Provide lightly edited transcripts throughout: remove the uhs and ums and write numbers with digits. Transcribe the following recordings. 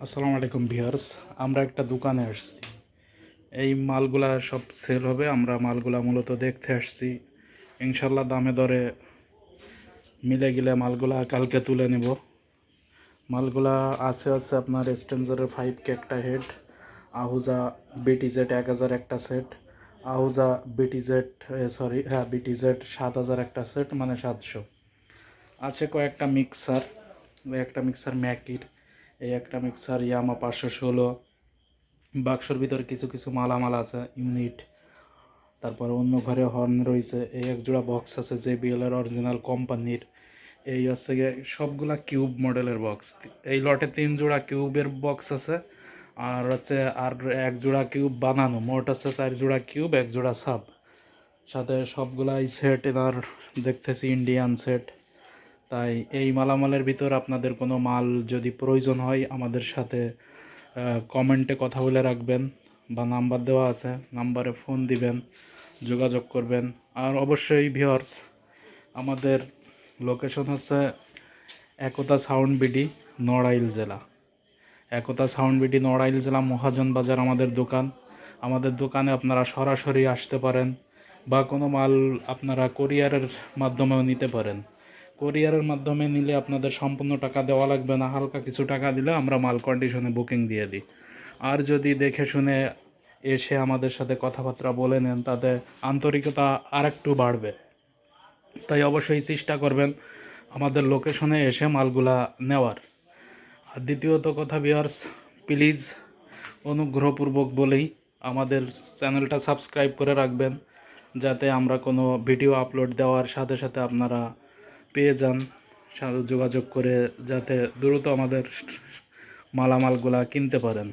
আসসালামু আলাইকুম ভিউয়ার্স। আমরা একটা দোকানে আসছি। এই মালগুলা সব সেল হবে। আমরা মালগুলা মূলত দেখতে আসছি। ইনশাল্লাহ দামে দরে মিলে গেলে মালগুলা কালকে তুলে নেব। মালগুলা আছে আপনার স্ট্রেঞ্জারের 5K একটা হেড, আহুজা BTZ 1000 একটা সেট, আহুজা BTZ 7000 একটা সেট, মানে 700 আছে। কয়েকটা মিক্সার, ওই একটা মিক্সার ম্যাকির, এই একটা মিক্সার ইয়ামা 516। বাক্সর ভিতরে কিছু কিছু মালামাল আছে, ইউনিট, তারপর অন্য ঘরে হর্ন রয়েছে। এই এক জোড়া বক্স আছে JBL এর অরিজিনাল কোম্পানির। এই হচ্ছে গিয়ে সবগুলা কিউব মডেলের বক্স। এই লটে 3 জোড়া কিউবের বক্স আছে, আর হচ্ছে আর এক জোড়া কিউব বানানো। মোট হচ্ছে 4 জোড়া কিউব, 1 জোড়া সাব। সাথে সবগুলাই সেট এনার দেখতেছি ইন্ডিয়ান সেট। তাই এই মালামালের ভিতর আপনাদের কোনো মাল যদি প্রয়োজন হয় আমাদের সাথে কমেন্টে কথা বলে রাখবেন, বা নাম্বার দেওয়া আছে, নাম্বারে ফোন দিবেন, যোগাযোগ করবেন। আর অবশ্যই ভিউয়ার্স, আমাদের লোকেশন হচ্ছে একতা সাউন্ড বিডি, নড়াইল জেলা। একতা সাউন্ড বিডি, নড়াইল জেলা, মহাজন বাজার আমাদের দোকান। আমাদের দোকানে আপনারা সরাসরি আসতে পারেন, বা কোনো মাল আপনারা কোরিয়ারের মাধ্যমেও নিতে পারেন। কোরিয়ারের মাধ্যমে নিলে আপনাদের সম্পূর্ণ টাকা দেওয়া লাগবে না, হালকা কিছু টাকা দিলে আমরা মাল কন্ডিশনে বুকিং দিয়ে দিই। আর যদি দেখে শুনে এসে আমাদের সাথে কথাবার্তা বলে নেন, তাতে আন্তরিকতা আরেকটু বাড়বে। তাই অবশ্যই চেষ্টা করবেন আমাদের লোকেশনে এসে মালগুলা নেওয়ার। আর দ্বিতীয়ত কথা ভিউয়ার্স, প্লিজ অনুগ্রহপূর্বক বলেই আমাদের চ্যানেলটা সাবস্ক্রাইব করে রাখবেন, যাতে আমরা কোনো ভিডিও আপলোড দেওয়ার সাথে সাথে আপনারা পেয়ে যান, যোগাযোগ করে যাতে দ্রুত আমাদের মালামালগুলা কিনতে পারেন।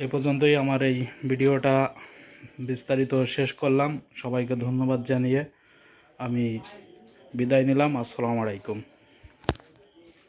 এ পর্যন্তই আমার এই ভিডিওটা বিস্তারিত শেষ করলাম। সবাইকে ধন্যবাদ জানিয়ে আমি বিদায় নিলাম। আসসালামু আলাইকুম।